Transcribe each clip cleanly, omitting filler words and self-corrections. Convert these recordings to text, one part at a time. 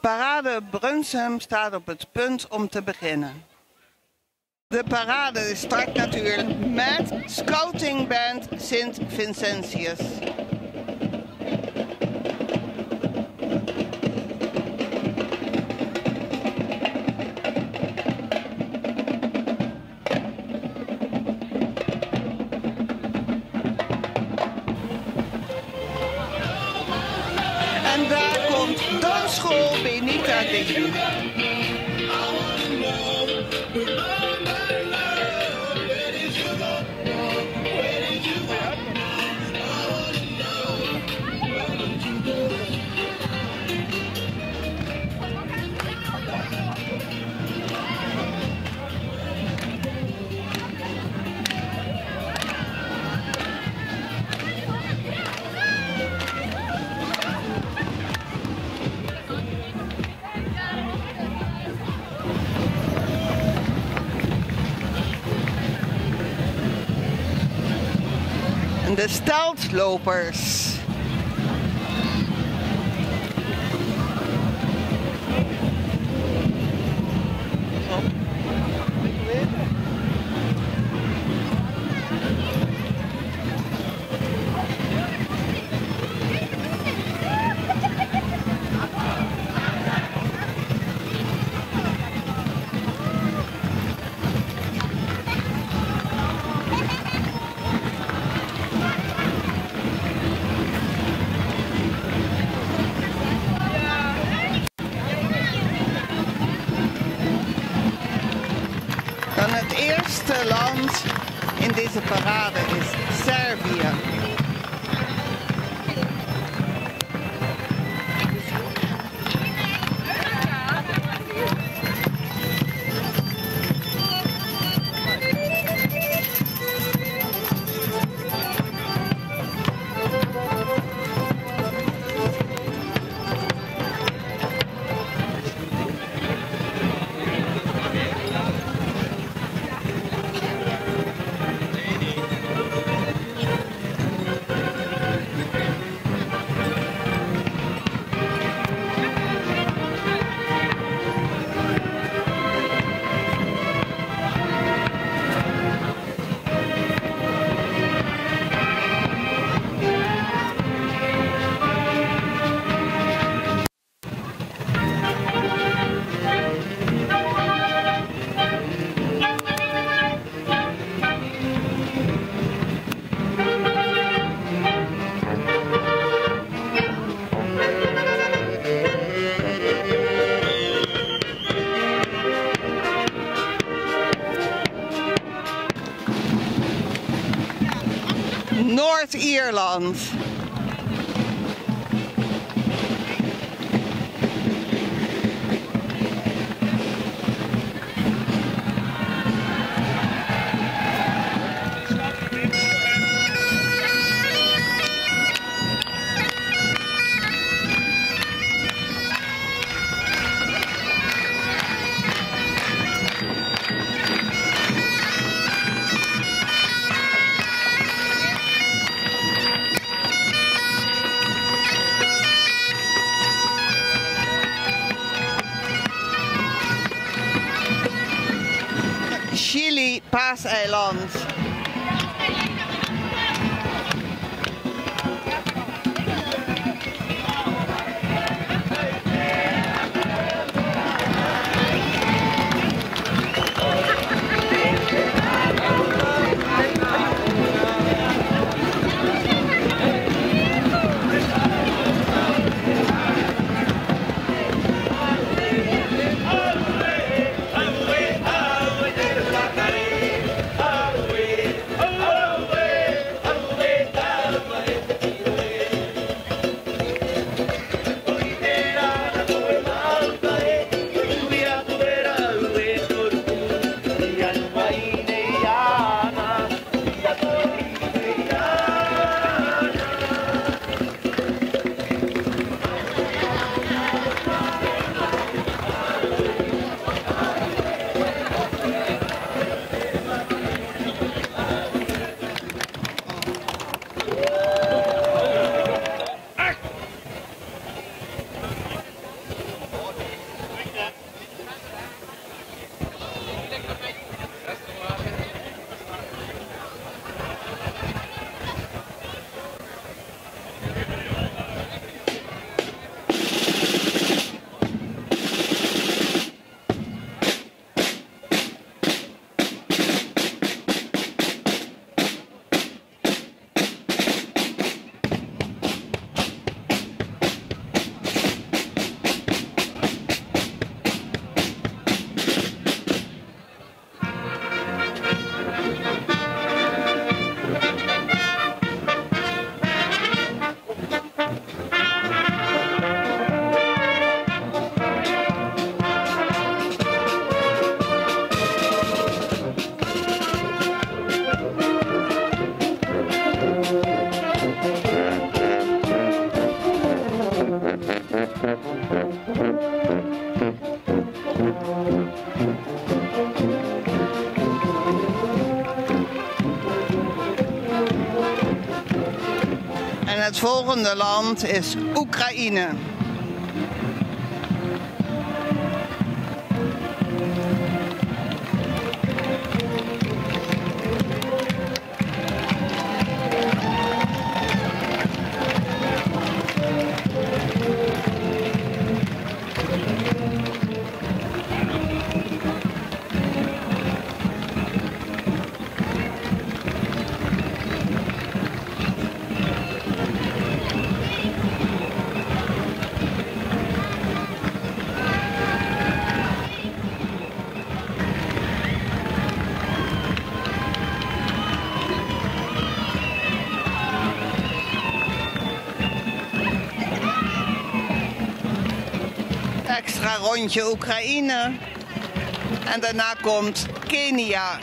Parade Brunssum staat op het punt om te beginnen. De parade start natuurlijk met scoutingband Sint Vincentius. En daar komt dansschool Benita Ding. De steltlopers. Dan het eerste land in deze parade is Servië. Noord-Ierland. Juli, Paaseiland. Away. volgende land is Oekraïne. Extra rondje Oekraïne en daarna komt Kenia.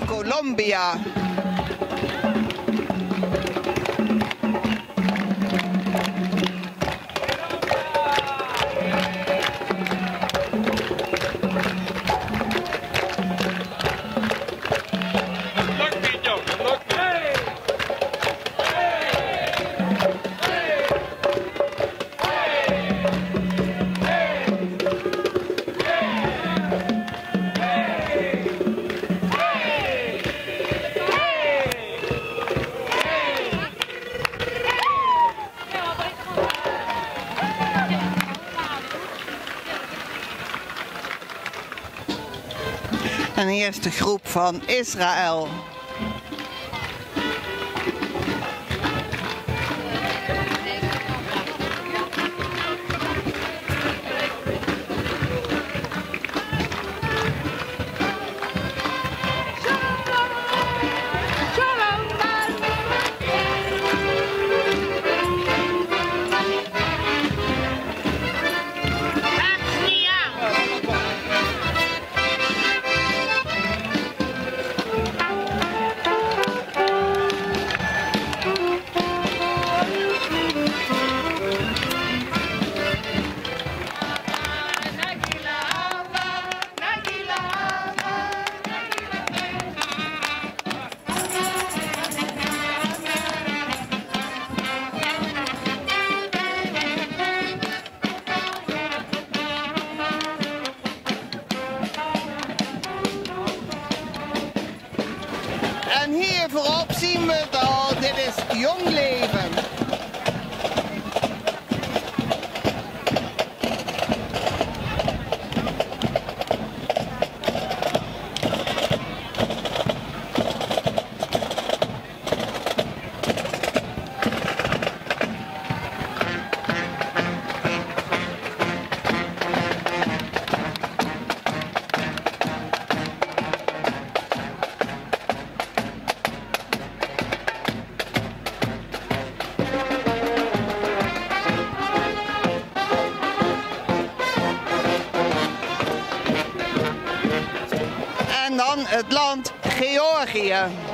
Colombia. En hier is de groep van Israël. En hier voorop zien we het al, dit is jong leven. van het land Georgië.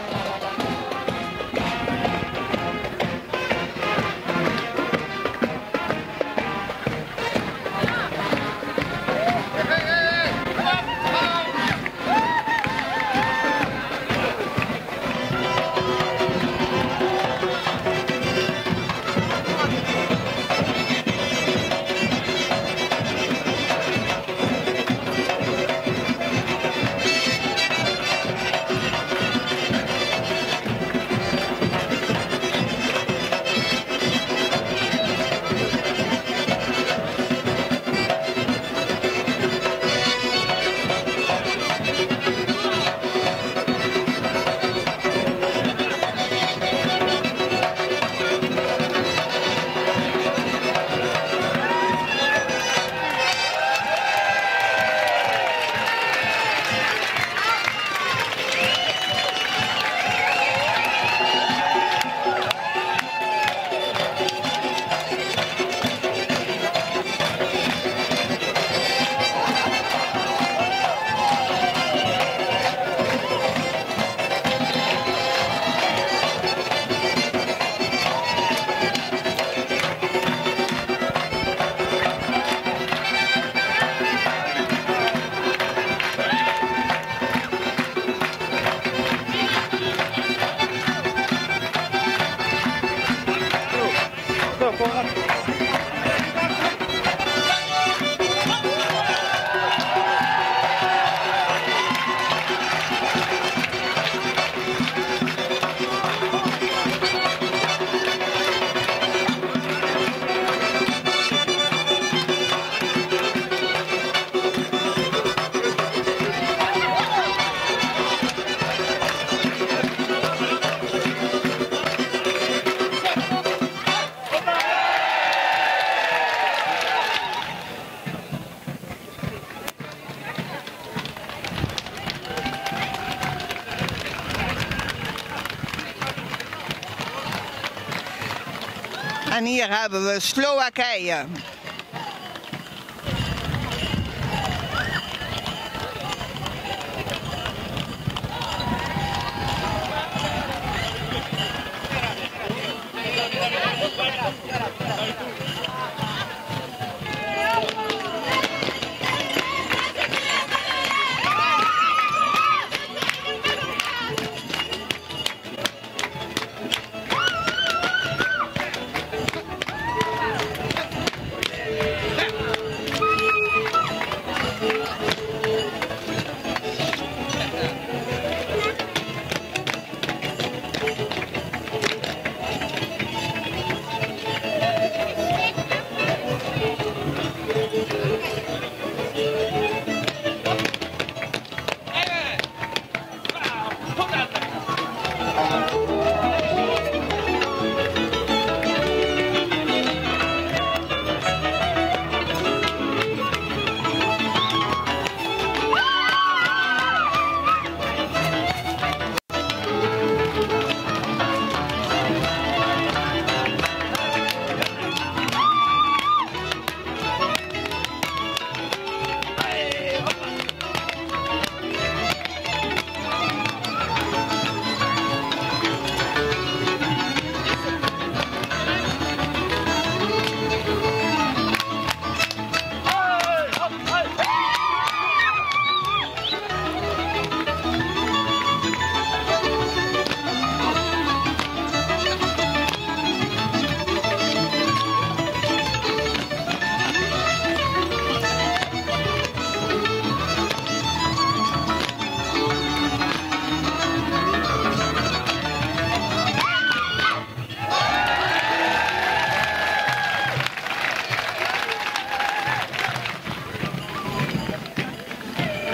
En hier hebben we Slowakije.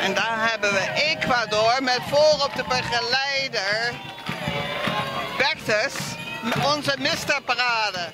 En daar hebben we Ecuador met voorop de begeleider Bertus, onze misterparade.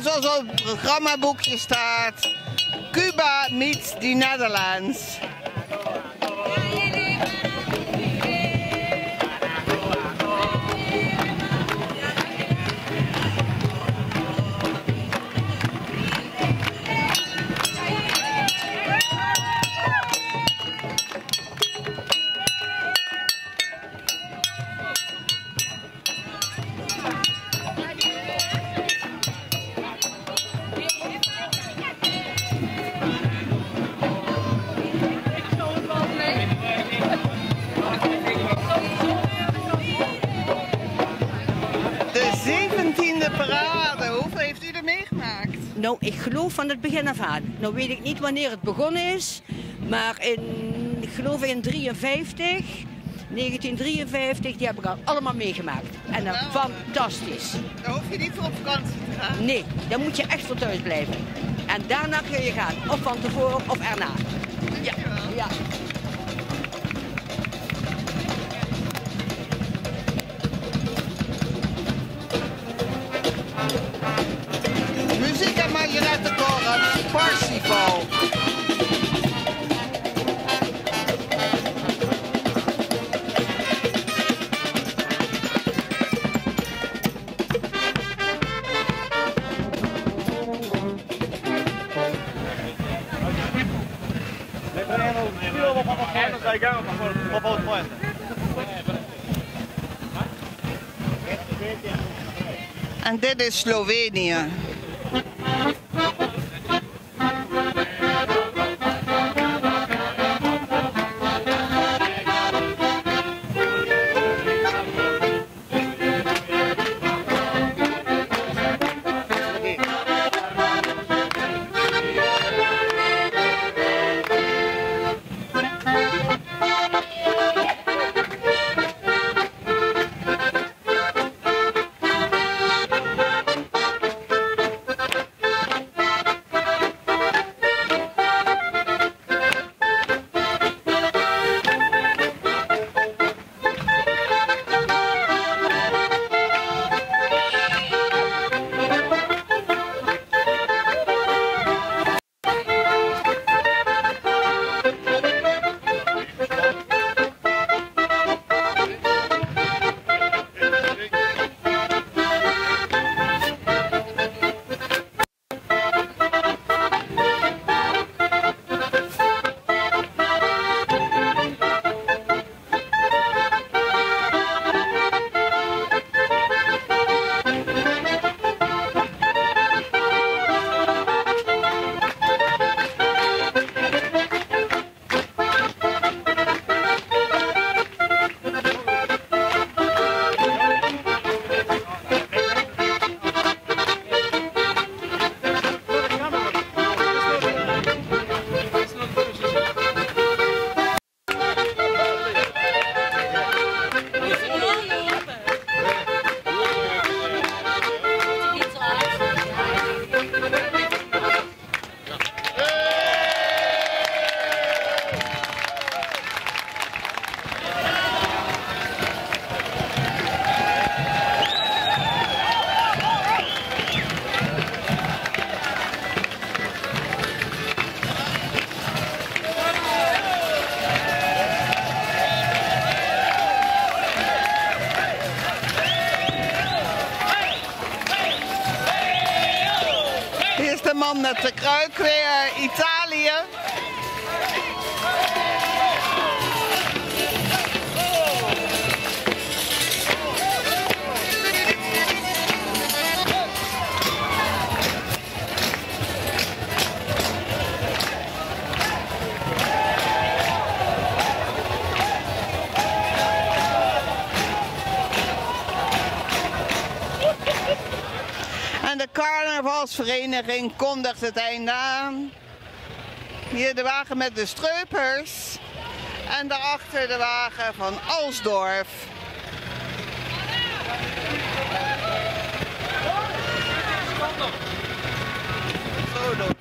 Zoals op het programmaboekje staat, Cuba meets the Netherlands. Parade. Hoeveel heeft u er meegemaakt? Nou, ik geloof van het begin af aan. Nou weet ik niet wanneer het begonnen is, maar ik geloof in 1953, die heb ik al allemaal meegemaakt. En dat fantastisch. Daar hoef je niet voor op vakantie te gaan? Nee, dan moet je echt voor thuis blijven. En daarna kun je gaan, of van tevoren of erna. Ja, ja. Muziek en marionettenkorps, Parsifal. En dit is Slovenië. man met de kruik weer, Italië. En de carnavalsvereniging kondigt het einde aan. Hier de wagen met de streupers. En daarachter de wagen van Alsdorf. Zo doen.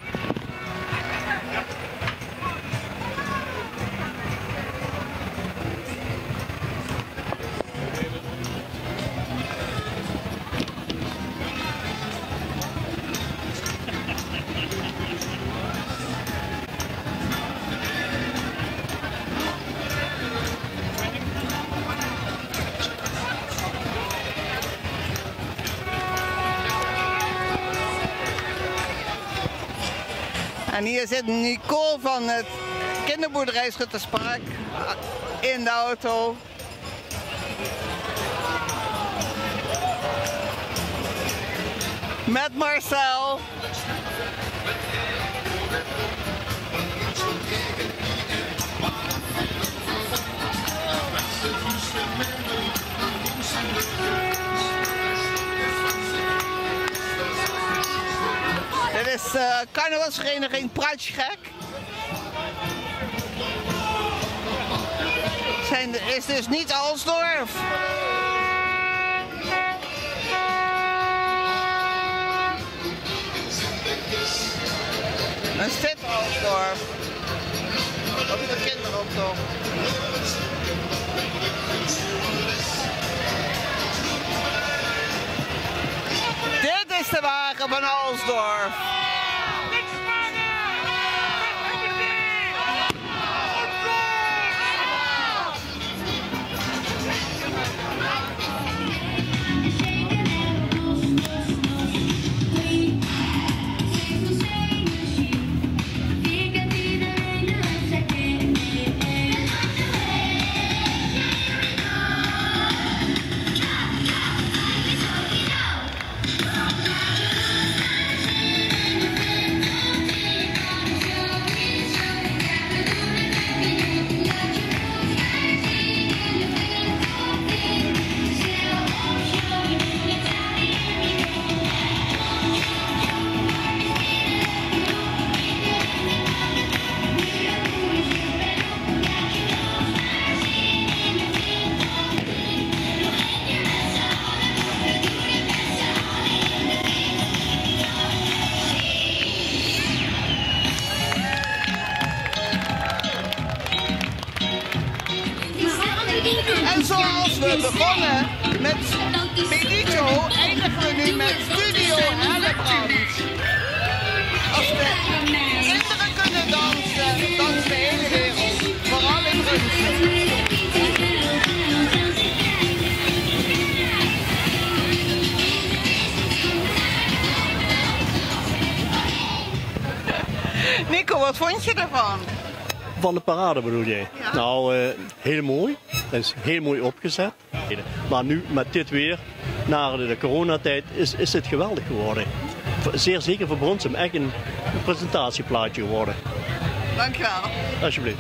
En hier zit Nicole van het kinderboerderij Schutterspark in de auto. Met Marcel. Dit is de carnavalsvereniging Pruitsgek. Is dus niet Alsdorf. En is dit Alsdorf? Wat is de kinderoptocht? Dit is de wagen van Alsdorf. En zoals we begonnen met Benito, eindigen we nu met Studio Hellebrand. Als de kinderen kunnen dansen, danst de hele wereld, vooral in Brunssum. Nico, wat vond je ervan? Van de parade bedoel jij? Ja. Nou, heel mooi. Dat is heel mooi opgezet. Maar nu met dit weer, na de coronatijd, is het geweldig geworden. Zeer zeker voor Brunssum echt een presentatieplaatje geworden. Dankjewel. Alsjeblieft.